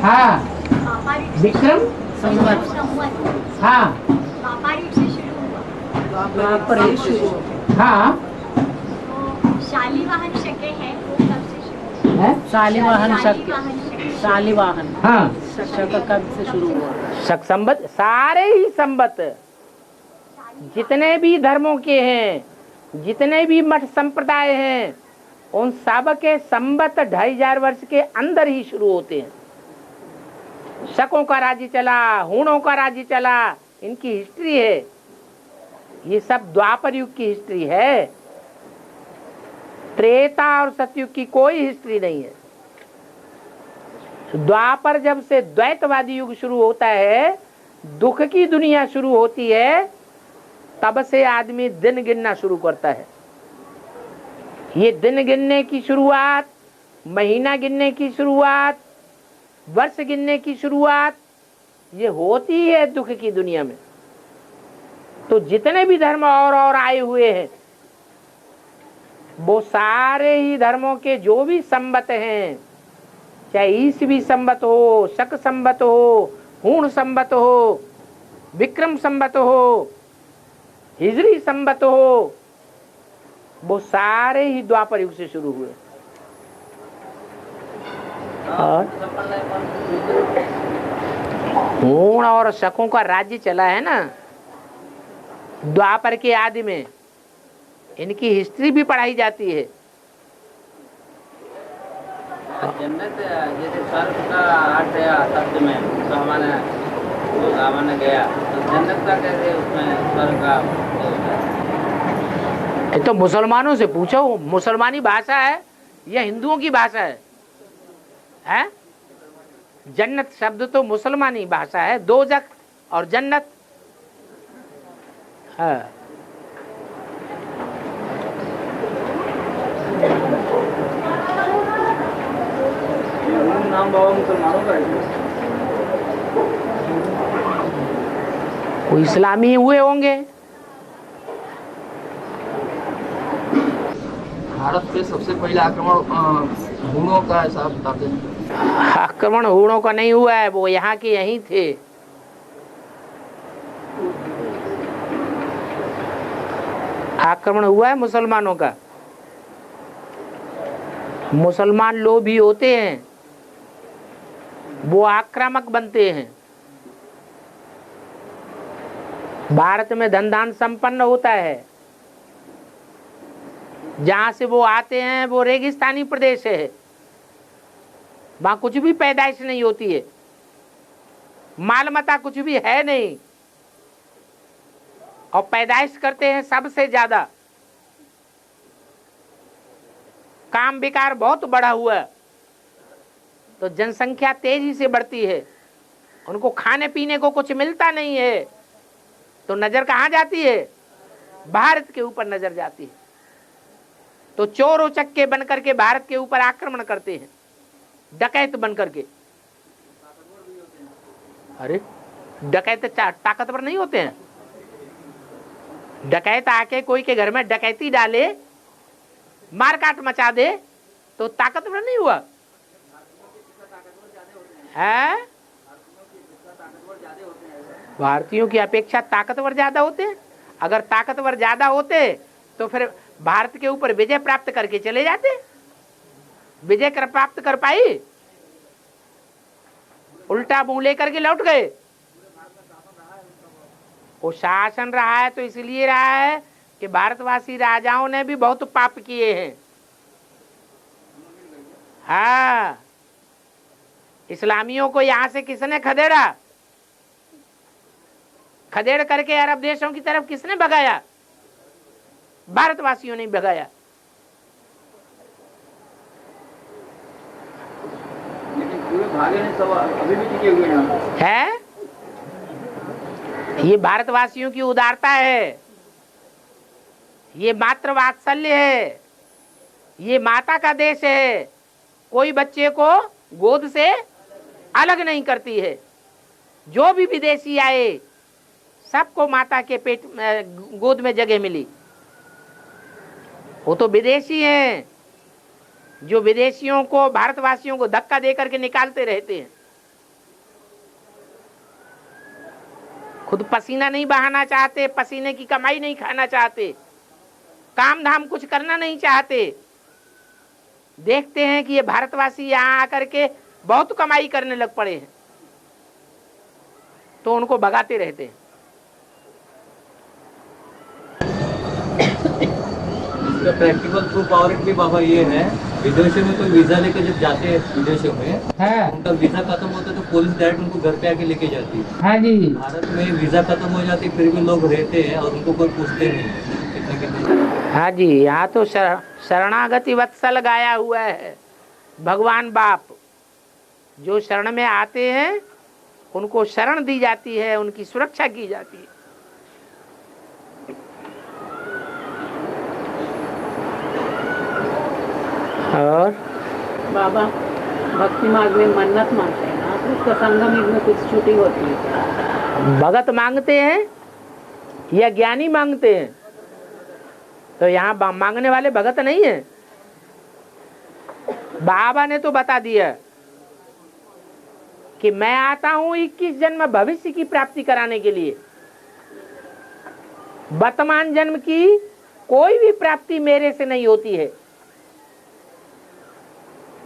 हाँ, द्वापर युग से विक्रम संवत, हाँ द्वापर युग से शुरू हुआ। हाँ, तो शालीवाहन शके है वो कब से शुरू हुआ? है शालीवाहन शक, शालीवाहन शके, शालीवाहन हाँ, शक कब से शुरू हुआ? शक संबत, सारे ही संबत जितने भी धर्मों के हैं, जितने भी मठ संप्रदाय हैं, उन सब के संबत 2500 वर्ष के अंदर ही शुरू होते हैं। शकों का राज्य चला, हूणों का राज्य चला, इनकी हिस्ट्री है। ये सब द्वापर युग की हिस्ट्री है। त्रेता और सतयुग की कोई हिस्ट्री नहीं है। द्वापर जब से द्वैतवादी युग शुरू होता है, दुख की दुनिया शुरू होती है, तब से आदमी दिन गिनना शुरू करता है। ये दिन गिनने की शुरुआत, महीना गिनने की शुरुआत, वर्ष गिनने की शुरुआत, ये होती है दुख की दुनिया में। तो जितने भी धर्म और आए हुए हैं, वो सारे ही धर्मों के जो भी संबत हैं, चाहे ईसवी संबत हो, शक संबत हो, हूण संबत हो, विक्रम संबत हो, हिजरी संबत हो, वो सारे ही द्वापर युग से शुरू हुए। और हूण और शकों का राज्य चला है ना द्वापर के आदि में, इनकी हिस्ट्री भी पढ़ाई जाती है। जन्नत जैसे स्वर्ग का अर्थ है शब्द में, तो हमारे जो रावण गया तो जन्नत का कैसे उसमें स्वर्ग का ये तो मुसलमानों से पूछो, मुसलमानी भाषा है या हिंदुओं की भाषा है? जन्नत शब्द तो मुसलमानी भाषा है, दोजख और जन्नत। हाँ, नाम बाबा मुसलमानों का है। वो इस्लामी हुए होंगे। भारत पे सबसे पहला आक्रमण हूणों का है साहब, बताते हैं। आक्रमण हूणों का नहीं हुआ है, वो यहाँ के यहीं थे। आक्रमण हुआ है मुसलमानों का। मुसलमान लोभी होते हैं, वो आक्रामक बनते हैं। भारत में धन धान संपन्न होता है, जहां से वो आते हैं वो रेगिस्तानी प्रदेश है, वहां कुछ भी पैदाइश नहीं होती है, माल मता कुछ भी है नहीं, और पैदाइश करते हैं सबसे ज्यादा। काम विकार बहुत बढ़ा हुआ है, तो जनसंख्या तेजी से बढ़ती है, उनको खाने पीने को कुछ मिलता नहीं है, तो नजर कहां जाती है? भारत के ऊपर नजर जाती है। तो चोर उचक्के बन करके भारत के ऊपर आक्रमण करते हैं, डकैत बन करके। अरे डकैत ताकतवर नहीं होते हैं? डकैत आके कोई के घर में डकैती डाले, मारकाट मचा दे, तो ताकतवर नहीं हुआ है? भारतीयों की अपेक्षा ताकतवर ज्यादा होते हैं। अगर ताकतवर ज्यादा होते तो फिर भारत के ऊपर विजय प्राप्त करके चले जाते। विजय प्राप्त कर पाई? उल्टा मुंह लेकर के लौट गए। वो शासन रहा है तो इसलिए रहा है कि भारतवासी राजाओं ने भी बहुत पाप किए हैं। हाँ, इस्लामियों को यहां से किसने खदेड़ा? खदेड़ करके अरब देशों की तरफ किसने भगाया? भारतवासियों ने भगाया। लेकिन पूरे भागे नहीं, सब अभी भी टिके हुए हैं। ये भारतवासियों की उदारता है, ये मातृ वात्सल्य है, ये माता का देश है। कोई बच्चे को गोद से अलग नहीं करती है। जो भी विदेशी आए सबको माता के पेट गोद में जगह मिली। वो तो विदेशी हैं जो विदेशियों को, भारतवासियों को धक्का दे करके निकालते रहते हैं। खुद पसीना नहीं बहाना चाहते, पसीने की कमाई नहीं खाना चाहते, काम धाम कुछ करना नहीं चाहते। देखते हैं कि ये भारतवासी यहाँ आकर के बहुत कमाई करने लग पड़े हैं, तो उनको भगाते रहते हैं। इसका प्रैक्टिकल प्रूफ और भी बाबा ये है, विदेशों में कोई वीजा लेके जब जाते हैं विदेशों में, उनका वीजा खत्म होता है तो पुलिस डायरेक्ट उनको घर पे आके लेके जाती है। हाँ जी। भारत में वीजा खत्म हो जाती फिर भी लोग रहते हैं और उनको कोई पूछते नहीं कितने। हाँ जी, यहाँ तो शरणागति वत्सल गाया हुआ है। भगवान बाप जो शरण में आते हैं उनको शरण दी जाती है, उनकी सुरक्षा की जाती है। और बाबा भक्ति मार्ग में मन्नत मांगते हैं ना, तो उसका संगम युग में कुछ छुट्टी होती है। भगत मांगते हैं या ज्ञानी मांगते हैं? तो यहाँ मांगने वाले भगत नहीं है। बाबा ने तो बता दिया कि मैं आता हूं 21 जन्म भविष्य की प्राप्ति कराने के लिए। वर्तमान जन्म की कोई भी प्राप्ति मेरे से नहीं होती है।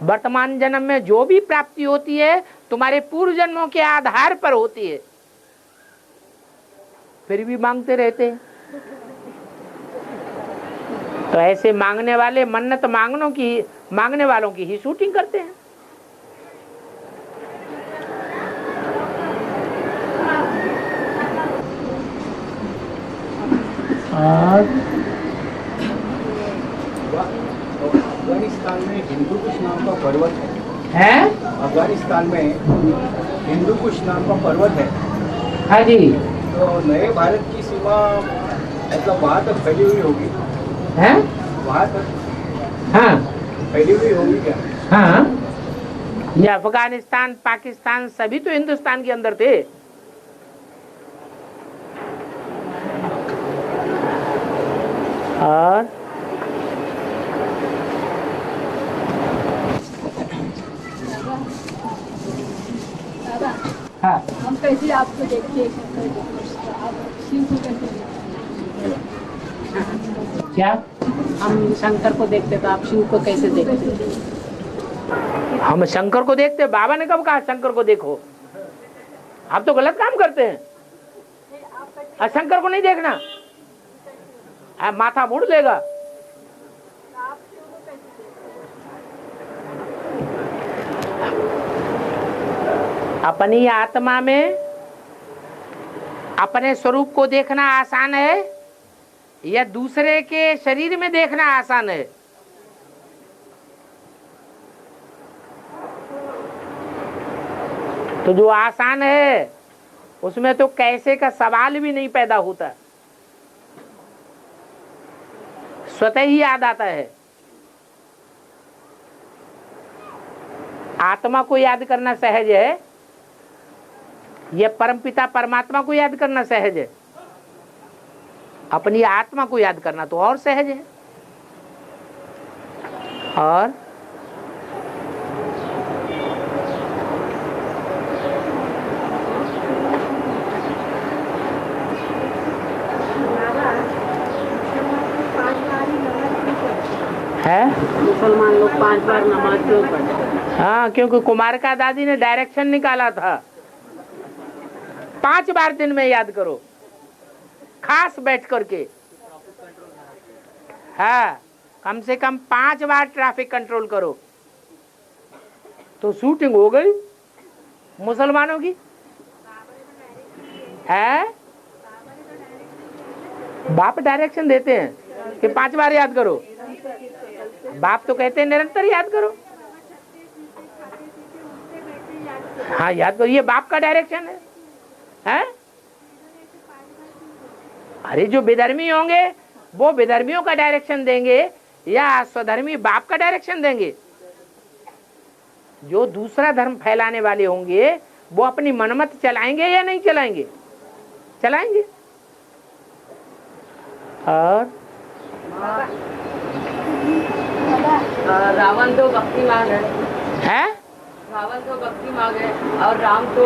वर्तमान जन्म में जो भी प्राप्ति होती है तुम्हारे पूर्व जन्मों के आधार पर होती है। फिर भी मांगते रहते हैं। तो ऐसे मांगने वाले मन्नत मांगने वालों की ही शूटिंग करते हैं। अफगानिस्तान में हिंदू कुश नाम का पर्वत है? अफगानिस्तान में हिंदू कुश नाम का पर्वत है। हाँ जी। तो नए भारत की सीमा मतलब वहाँ तक फैली हुई होगी है? वहाँ तक हाँ फैली हुई होगी क्या? हाँ, ये अफगानिस्तान पाकिस्तान सभी तो हिंदुस्तान के अंदर थे। और हाँ, हम कैसे आपको देखते हैं, आप शिव को कैसे देखते हैं? क्या हम शंकर को देखते तो आप शिव को कैसे देखते? हम शंकर को देखते? बाबा ने कब कहा शंकर को देखो? आप तो गलत काम करते हैं। शंकर को नहीं देखना, माथा मुड़ लेगा। अपनी आत्मा में अपने स्वरूप को देखना आसान है या दूसरे के शरीर में देखना आसान है? तो जो आसान है उसमें तो कैसे का सवाल भी नहीं पैदा होता, स्वतः ही याद आता है। आत्मा को याद करना सहज है, यह परमपिता परमात्मा को याद करना सहज है, अपनी आत्मा को याद करना तो और सहज है। और है मुसलमान लोग 5 बार नमाज क्यों पढ़ते हैं? हाँ, क्योंकि कुमार का दादी ने डायरेक्शन निकाला था, 5 बार दिन में याद करो, खास बैठ करके। हाँ, कम से कम 5 बार ट्रैफिक कंट्रोल करो तो शूटिंग हो गई मुसलमानों की। है बाप डायरेक्शन देते हैं कि 5 बार याद करो, बाप तो कहते हैं निरंतर याद करो। हाँ याद करो, ये बाप का डायरेक्शन है, हैं? अरे जो बेधर्मी होंगे वो बेधर्मियों का डायरेक्शन देंगे या स्वधर्मी बाप का डायरेक्शन देंगे? जो दूसरा धर्म फैलाने वाले होंगे वो अपनी मनमत चलाएंगे या नहीं चलाएंगे? चलाएंगे। और रावण तो भक्ति मार्ग है, रावण तो भक्ति मार्ग है और राम तो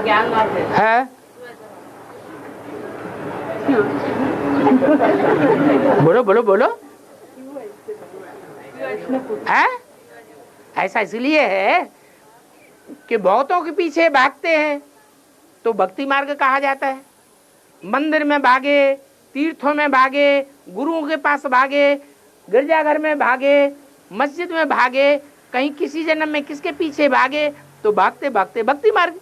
ज्ञान मार्ग है। बोलो बोलो बोलो। है ऐसा इसलिए है कि बहुतों के पीछे भागते हैं तो भक्ति मार्ग कहा जाता है। मंदिर में भागे, तीर्थों में भागे, गुरुओं के पास भागे, गिरजाघर में भागे, मस्जिद में भागे, कहीं किसी जन्म में किसके पीछे भागे, तो भागते भागते भक्ति मार्ग।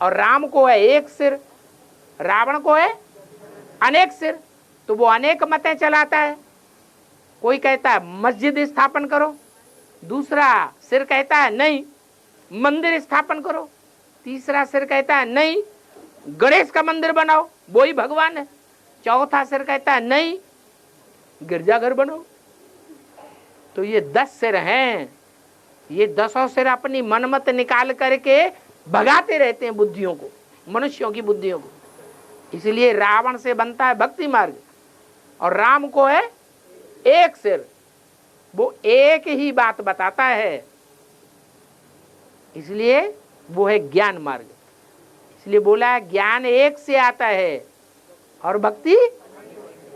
और राम को है एक सिर, रावण को है अनेक सिर, तो वो अनेक मतें चलाता है। कोई कहता है मस्जिद स्थापन करो, दूसरा सिर कहता है नहीं मंदिर स्थापन करो, तीसरा सिर कहता है नहीं गणेश का मंदिर बनाओ, वो ही भगवान है, चौथा सिर कहता है नहीं गिरजाघर बनाओ। तो ये 10 सिर हैं, ये 10 सिर अपनी मनमत निकाल करके भगाते रहते हैं बुद्धियों को, मनुष्यों की बुद्धियों को। इसलिए रावण से बनता है भक्ति मार्ग और राम को है एक सिर, वो एक ही बात बताता है, इसलिए वो है ज्ञान मार्ग। इसलिए बोला है ज्ञान एक से आता है और भक्ति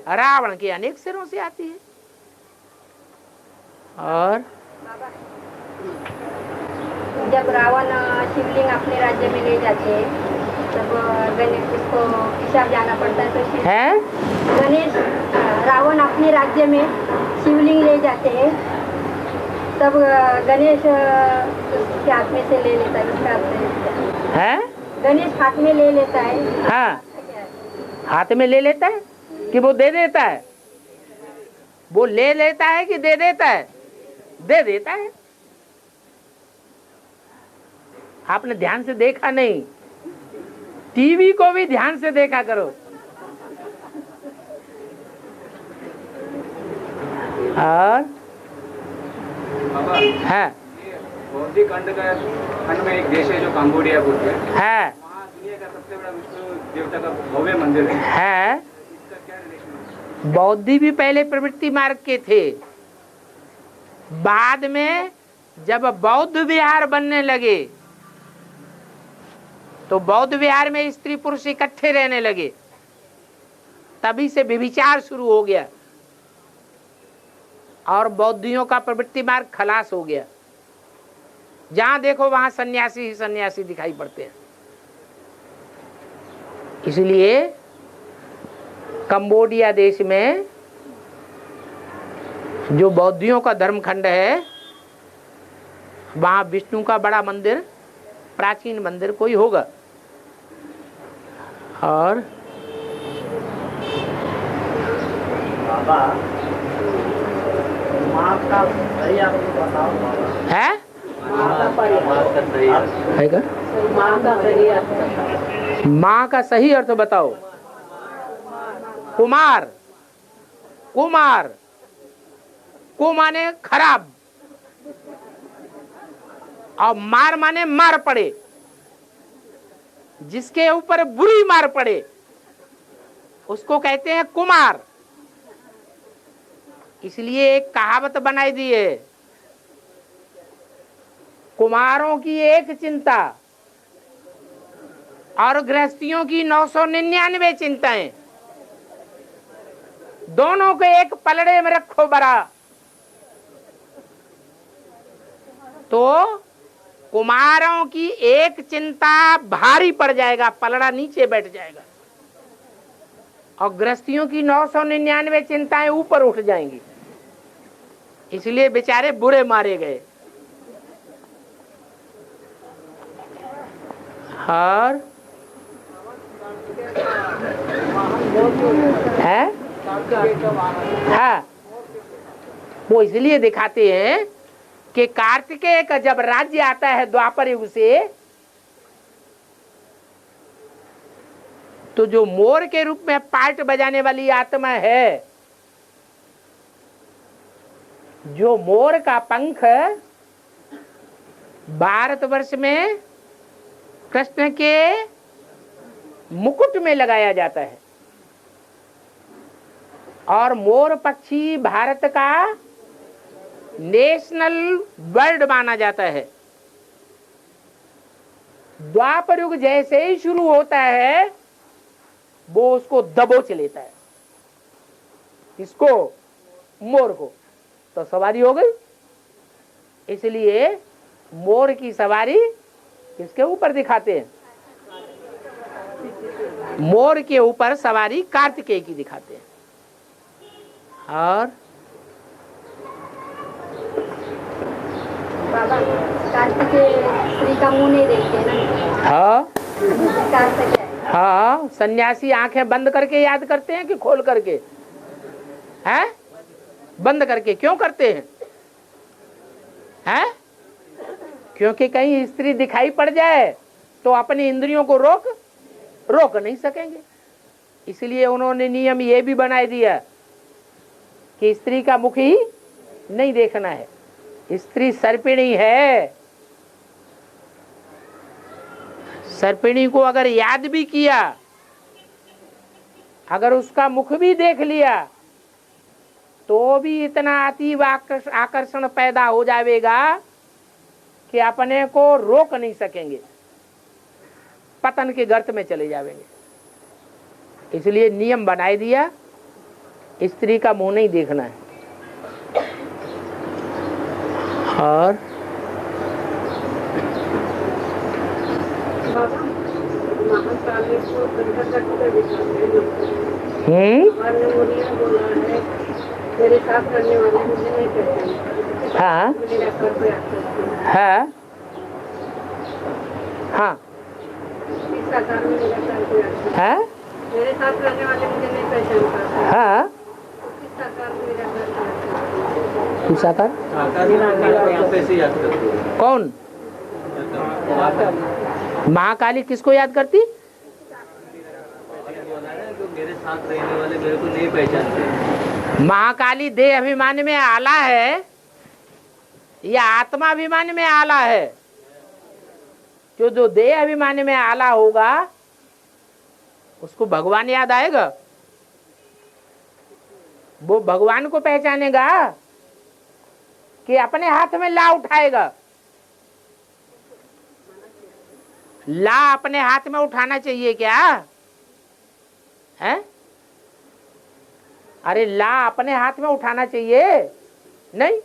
रावण के अनेक सिरों से आती है। और जब रावण शिवलिंग अपने राज्य में ले जाते तब गणेश उसको हिसाब जाना पड़ता है, तो है गणेश रावण अपने राज्य में शिवलिंग ले जाते हैं तब गणेश उसके हाथ में से ले लेता है, उसके हाथ में है गणेश हाथ में ले लेता है। हाँ हाथ में ले लेता है कि वो दे देता है? वो ले लेता है कि दे देता है? दे देता है। आपने ध्यान से देखा नहीं, टीवी को भी ध्यान से देखा करो। और है बौद्धिक खंड में एक देश है जो कंबोडिया बोलते हैं, है वहाँ दुनिया का सबसे बड़ा विष्णु देवता का भव्य मंदिर है। इसका क्या रिलेशन? बौद्ध भी पहले प्रवृत्ति मार्ग के थे, बाद में जब बौद्ध विहार बनने लगे तो बौद्ध विहार में स्त्री पुरुष इकट्ठे रहने लगे, तभी से व्यभिचार शुरू हो गया और बौद्धियों का प्रवृत्ति मार्ग खलास हो गया। जहां देखो वहां सन्यासी ही सन्यासी दिखाई पड़ते हैं। इसलिए कंबोडिया देश में जो बौद्धियों का धर्मखंड है, वहां विष्णु का बड़ा मंदिर, प्राचीन मंदिर कोई होगा। और बाबा माँ का सही आपको बताओ है माँ का सही अर्थ बताओ। कुमार, कुमार को माने खराब और मार माने मार पड़े, जिसके ऊपर बुरी मार पड़े उसको कहते हैं कुमार। इसलिए एक कहावत बनाई दी है, कुमारों की एक चिंता और गृहस्थियों की 999 चिंताएं, दोनों को एक पलड़े में रखो बरा, तो कुमारों की एक चिंता भारी पड़ जाएगा, पलड़ा नीचे बैठ जाएगा, और गृहस्थियों की 999 चिंताएं ऊपर उठ जाएंगी। इसलिए बेचारे बुरे मारे गए। और है हाँ, वो इसलिए दिखाते हैं कि कार्तिकेय का जब राज्य आता है द्वापर युग से, तो जो मोर के रूप में पार्ट बजाने वाली आत्मा है, जो मोर का पंख भारतवर्ष में कृष्ण के मुकुट में लगाया जाता है, और मोर पक्षी भारत का नेशनल बर्ड माना जाता है। द्वापर युग जैसे ही शुरू होता है वो उसको दबोच लेता है, इसको मोर को, तो सवारी हो गई। इसलिए मोर की सवारी किसके ऊपर दिखाते हैं? मोर के ऊपर सवारी कार्तिकेय की दिखाते हैं। और बाबा कार्तिकेय स्त्री का मुंह नहीं देखते ना। हाँ कार्तिक है। हाँ, सन्यासी आंखें बंद करके याद करते हैं कि खोल करके? हैं? बंद करके क्यों करते हैं? हैं? क्योंकि कहीं स्त्री दिखाई पड़ जाए तो अपनी इंद्रियों को रोक नहीं सकेंगे। इसलिए उन्होंने नियम ये भी बना दिया कि स्त्री का मुख ही नहीं देखना है। स्त्री सर्पिणी है, सर्पिणी को अगर याद भी किया, अगर उसका मुख भी देख लिया, तो भी इतना अतीव आकर्षण पैदा हो जाएगा कि अपने को रोक नहीं सकेंगे, पतन के गर्त में चले जाएंगे। इसलिए नियम बनाए दिया, स्त्री का मुंह नहीं देखना है। और मेरे साथ करने वाले मुझे नहीं पहचानते। हाँ हाँ हाँ हाँ, मेरे साथ करने वाले मुझे नहीं पहचान पाते। हाँ साकार कौन? महाकाली किसको याद करती? मेरे साथ रहने वाले मेरे को नहीं पहचानते। महाकाली देह अभिमान में आला है या आत्मा अभिमान में आला है? जो देह अभिमान में आला होगा उसको भगवान याद आएगा, वो भगवान को पहचानेगा कि अपने हाथ में ला उठाएगा? ला अपने हाथ में उठाना चाहिए क्या है? अरे ला अपने हाथ में उठाना चाहिए नहीं।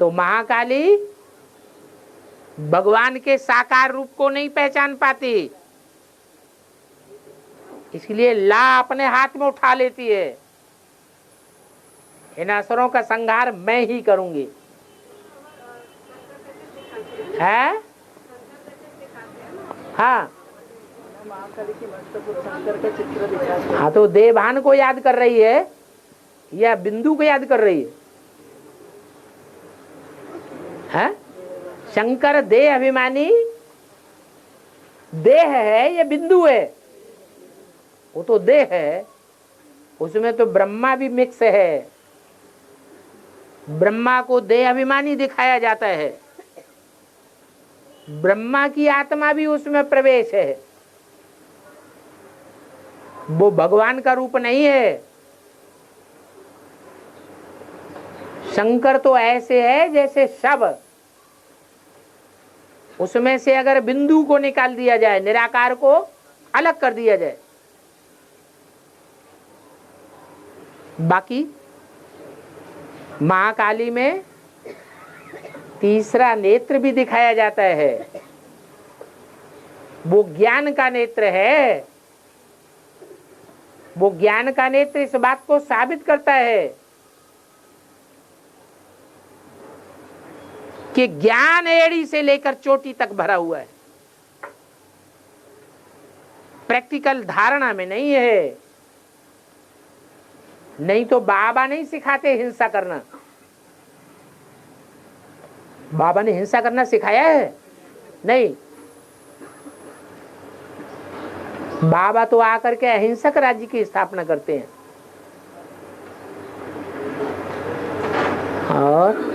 तो महाकाली भगवान के साकार रूप को नहीं पहचान पाती, इसलिए ला अपने हाथ में उठा लेती है, इन असुरों का संहार मैं ही करूंगी। है हाँ महाकाली की मस्तक और शंकर का चित्र दिखाते हैं। हाँ, तो देवभान को याद कर रही है या बिंदु को याद कर रही है? हैं? शंकर देह अभिमानी देह है या बिंदु है? वो तो देह है, उसमें तो ब्रह्मा भी मिक्स है। ब्रह्मा को देह अभिमानी दिखाया जाता है, ब्रह्मा की आत्मा भी उसमें प्रवेश है। वो भगवान का रूप नहीं है। शंकर तो ऐसे है जैसे शव, उसमें से अगर बिंदु को निकाल दिया जाए, निराकार को अलग कर दिया जाए, बाकी महाकाली में तीसरा नेत्र भी दिखाया जाता है। वो ज्ञान का नेत्र है। वो ज्ञान का नेत्र इस बात को साबित करता है कि ज्ञान एड़ी से लेकर चोटी तक भरा हुआ है, प्रैक्टिकल धारणा में नहीं है। नहीं तो बाबा नहीं सिखाते हिंसा करना। बाबा ने हिंसा करना सिखाया है? नहीं। बाबा तो आकर के अहिंसक राज्य की स्थापना करते हैं। और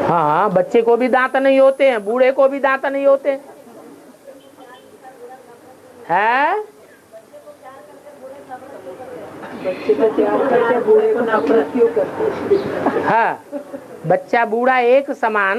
हाँ, बच्चे को भी दांत नहीं होते हैं, बूढ़े को भी दांत नहीं होते हैं। बच्चे का त्याग करके बूढ़े को नफरत क्यों करते? हाँ, बच्चा बूढ़ा एक समान